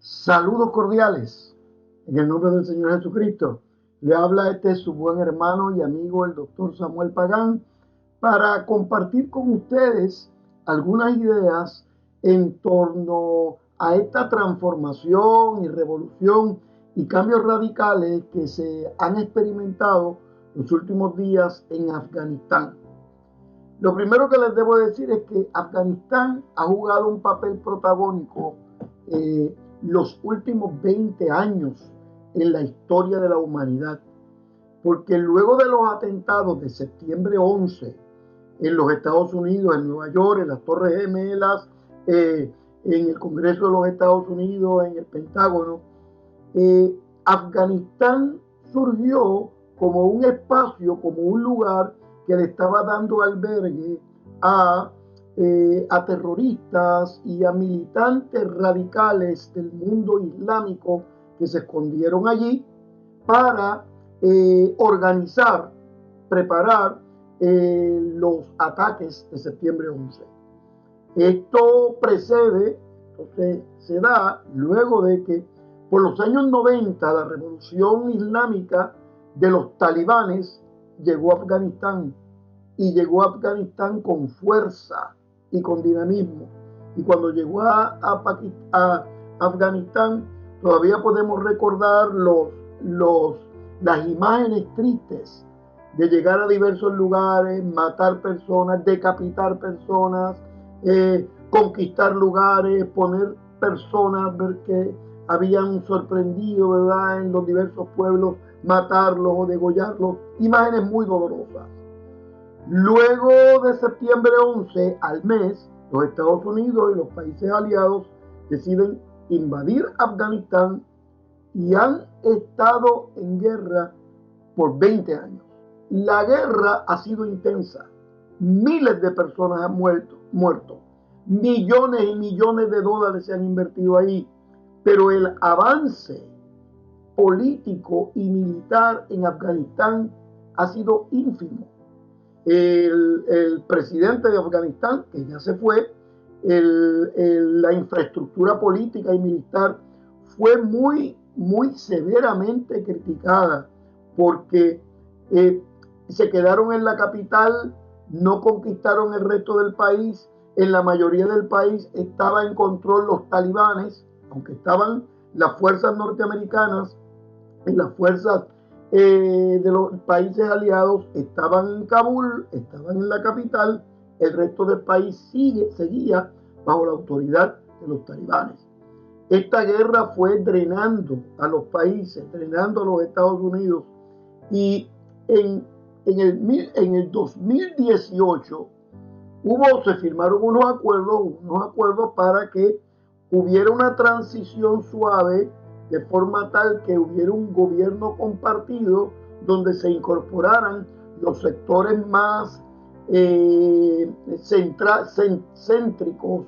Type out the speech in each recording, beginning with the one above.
Saludos cordiales en el nombre del Señor Jesucristo. Le habla su buen hermano y amigo el doctor Samuel Pagán para compartir con ustedes algunas ideas en torno a esta transformación y revolución y cambios radicales que se han experimentado los últimos días en Afganistán. Lo primero que les debo decir es que Afganistán ha jugado un papel protagónico los últimos 20 años en la historia de la humanidad, porque luego de los atentados de septiembre 11 en los Estados Unidos, en Nueva York, en las Torres Gemelas, en el Congreso de los Estados Unidos, en el Pentágono, Afganistán surgió como un espacio, como un lugar que le estaba dando albergue a terroristas y a militantes radicales del mundo islámico que se escondieron allí para organizar, preparar los ataques de septiembre 11. Esto precede, entonces se da luego de que por los años 90 la revolución islámica de los talibanes llegó a Afganistán y llegó a Afganistán con fuerza y con dinamismo. Y cuando llegó a Afganistán, todavía podemos recordar las imágenes tristes de llegar a diversos lugares, matar personas, decapitar personas, conquistar lugares, poner personas que habían sorprendido, ¿verdad?, en los diversos pueblos, matarlos o degollarlos, imágenes muy dolorosas. Luego de septiembre 11, al mes, los Estados Unidos y los países aliados deciden invadir Afganistán y han estado en guerra por 20 años. La guerra ha sido intensa. Miles de personas han muerto. Millones y millones de dólares se han invertido ahí. Pero el avance político y militar en Afganistán ha sido ínfimo. El presidente de Afganistán, que ya se fue, la infraestructura política y militar fue muy severamente criticada porque se quedaron en la capital, no conquistaron el resto del país. En la mayoría del país estaba en control los talibanes, aunque estaban las fuerzas norteamericanas y las fuerzas de los países aliados estaban en Kabul, estaban en la capital. El resto del país seguía bajo la autoridad de los talibanes. Esta guerra fue drenando a los países, drenando a los Estados Unidos, y en el 2018 se firmaron unos acuerdos para que hubiera una transición suave, de forma tal que hubiera un gobierno compartido donde se incorporaran los sectores más céntricos,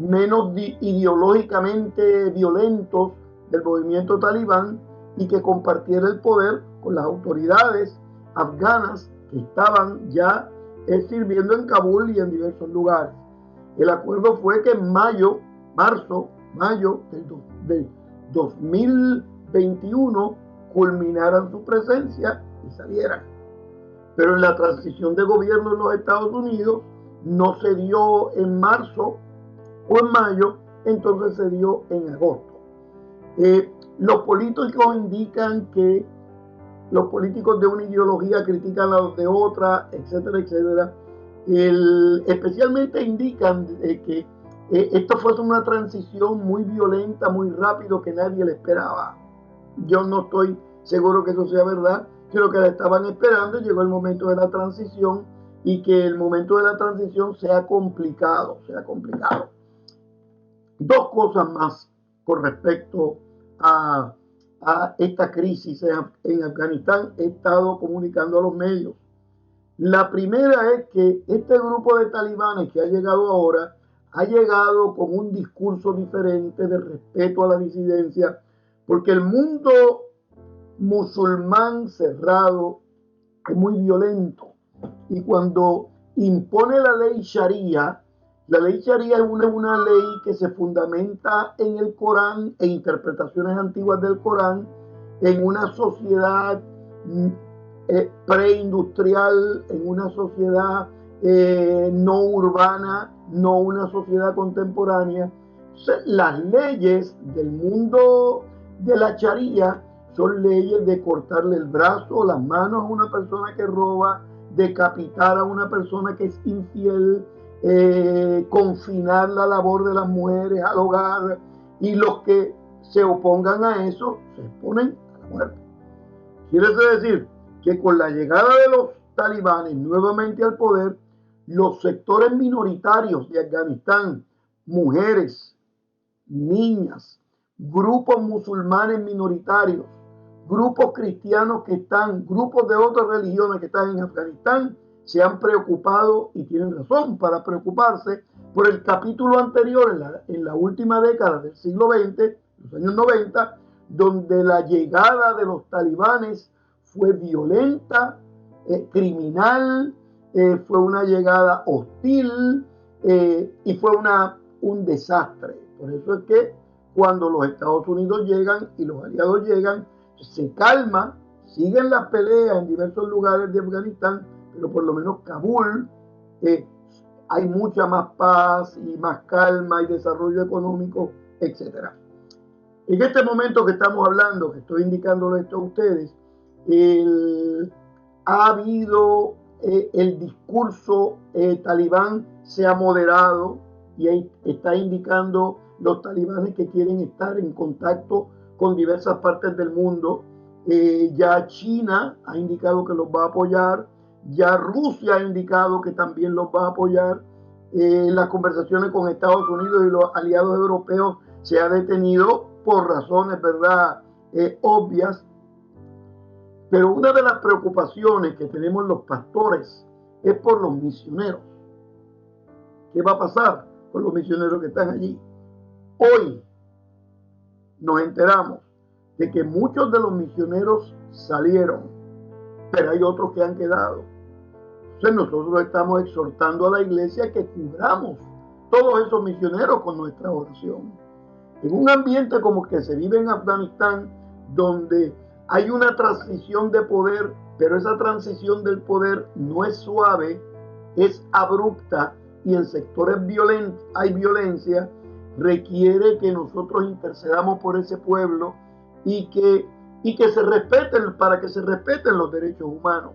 menos ideológicamente violentos del movimiento talibán, y que compartiera el poder con las autoridades afganas que estaban ya sirviendo en Kabul y en diversos lugares. El acuerdo fue que en mayo del 2021 culminaran su presencia y salieran. Pero en la transición de gobierno en los Estados Unidos no se dio en marzo o en mayo, entonces se dio en agosto. Los políticos indican que los políticos de una ideología critican a los de otra, etcétera, etcétera. Especialmente indican que esto fue una transición muy violenta, muy rápido, que nadie le esperaba. Yo no estoy seguro que eso sea verdad, sino que la estaban esperando y llegó el momento de la transición, y que el momento de la transición sea complicado. Dos cosas más con respecto a esta crisis en Afganistán he estado comunicando a los medios. La primera es que este grupo de talibanes que ha llegado ahora ha llegado con un discurso diferente de respeto a la disidencia, porque el mundo musulmán cerrado es muy violento, y cuando impone la ley Sharia, La ley Sharia es una ley que se fundamenta en el Corán e interpretaciones antiguas del Corán en una sociedad preindustrial, en una sociedad no urbana, no una sociedad contemporánea. Las leyes del mundo de la Sharia son leyes de cortarle el brazo, las manos a una persona que roba, decapitar a una persona que es infiel, confinar la labor de las mujeres al hogar, y los que se opongan a eso se exponen a la muerte. Quiere decir que con la llegada de los talibanes nuevamente al poder, los sectores minoritarios de Afganistán, mujeres, niñas, grupos musulmanes minoritarios, grupos cristianos que están, grupos de otras religiones que están en Afganistán, se han preocupado y tienen razón para preocuparse por el capítulo anterior en la última década del siglo XX, los años 90, donde la llegada de los talibanes fue violenta, criminal, fue una llegada hostil y fue un desastre. Por eso es que cuando los Estados Unidos llegan y los aliados llegan, se calma, siguen las peleas en diversos lugares de Afganistán, pero por lo menos Kabul, hay mucha más paz y más calma y desarrollo económico, etc. En este momento que estamos hablando, que estoy indicándole esto a ustedes, ha habido el discurso talibán se ha moderado y ahí está indicando los talibanes que quieren estar en contacto con diversas partes del mundo. Ya China ha indicado que los va a apoyar, ya Rusia ha indicado que también los va a apoyar. Las conversaciones con Estados Unidos y los aliados europeos se ha detenido por razones, ¿verdad?, obvias. Pero una de las preocupaciones que tenemos los pastores es por los misioneros. ¿Qué va a pasar con los misioneros que están allí? Hoy nos enteramos de que muchos de los misioneros salieron, pero hay otros que han quedado. Entonces nosotros estamos exhortando a la iglesia que cubramos todos esos misioneros con nuestra oración. En un ambiente como el que se vive en Afganistán, donde hay una transición de poder, pero esa transición del poder no es suave, es abrupta, y en sectores violentos hay violencia, requiere que nosotros intercedamos por ese pueblo y que se respeten, para que se respeten los derechos humanos,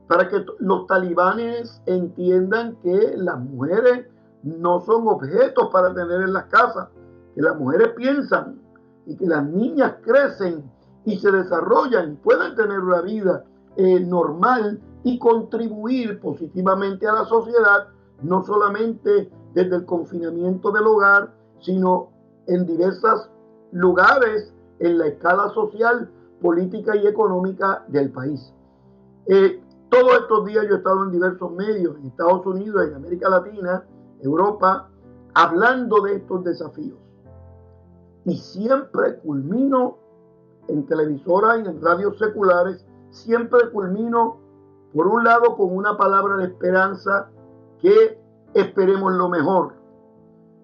para que los talibanes entiendan que las mujeres no son objetos para tener en las casas, que las mujeres piensan y que las niñas crecen y se desarrollan y pueden tener una vida normal y contribuir positivamente a la sociedad, no solamente desde el confinamiento del hogar, sino en diversos lugares en la escala social, política y económica del país. Todos estos días yo he estado en diversos medios, en Estados Unidos, en América Latina, Europa, hablando de estos desafíos. Y siempre culmino en televisoras y en radios seculares, siempre culmino, por un lado, con una palabra de esperanza, que esperemos lo mejor,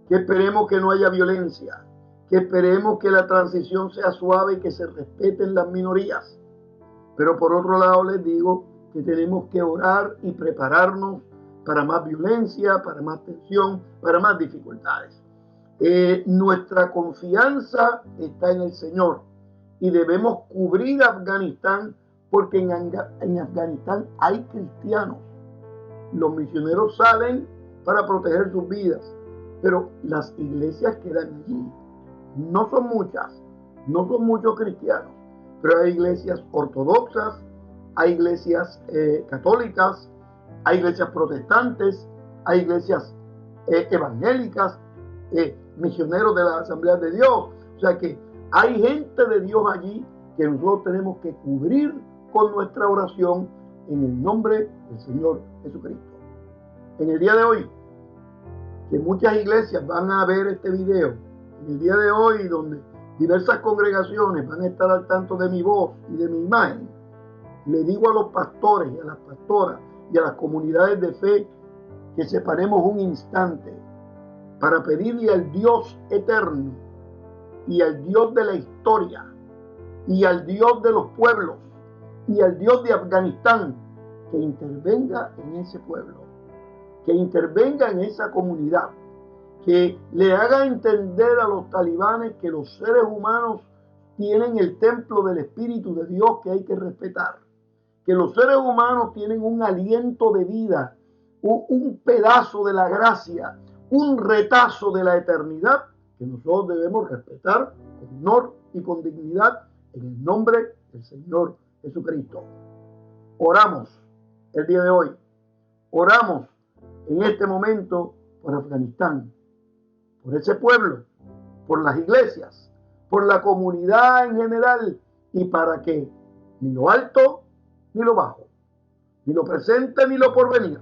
que esperemos que no haya violencia, que esperemos que la transición sea suave y que se respeten las minorías. Pero por otro lado les digo que tenemos que orar y prepararnos para más violencia, para más tensión, para más dificultades. Nuestra confianza está en el Señor y debemos cubrir Afganistán, porque en Afganistán hay cristianos. Los misioneros salen para proteger sus vidas, pero las iglesias quedan allí. No son muchas, no son muchos cristianos, pero hay iglesias ortodoxas, hay iglesias católicas, hay iglesias protestantes, hay iglesias evangélicas, misioneros de la Asamblea de Dios. O sea que hay gente de Dios allí que nosotros tenemos que cubrir con nuestra oración en el nombre del Señor Jesucristo. En el día de hoy, que muchas iglesias van a ver este video, en el día de hoy, donde diversas congregaciones van a estar al tanto de mi voz y de mi imagen, le digo a los pastores y a las pastoras y a las comunidades de fe que separemos un instante para pedirle al Dios eterno y al Dios de la historia y al Dios de los pueblos y al Dios de Afganistán que intervenga en ese pueblo, que intervenga en esa comunidad, que le haga entender a los talibanes que los seres humanos tienen el templo del Espíritu de Dios que hay que respetar, que los seres humanos tienen un aliento de vida, un pedazo de la gracia, un retazo de la eternidad que nosotros debemos respetar con honor y con dignidad en el nombre del Señor Jesucristo. Oramos el día de hoy, oramos en este momento por Afganistán, por ese pueblo, por las iglesias, por la comunidad en general, y para que ni lo alto ni lo bajo, ni lo presente ni lo porvenir,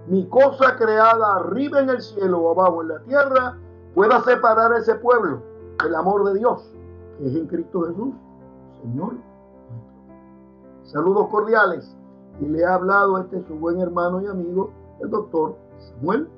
ni cosa creada arriba en el cielo o abajo en la tierra pueda separar a ese pueblo del amor de Dios, que es en Cristo Jesús, Señor nuestro. Saludos cordiales, y le ha hablado su buen hermano y amigo, el doctor Samuel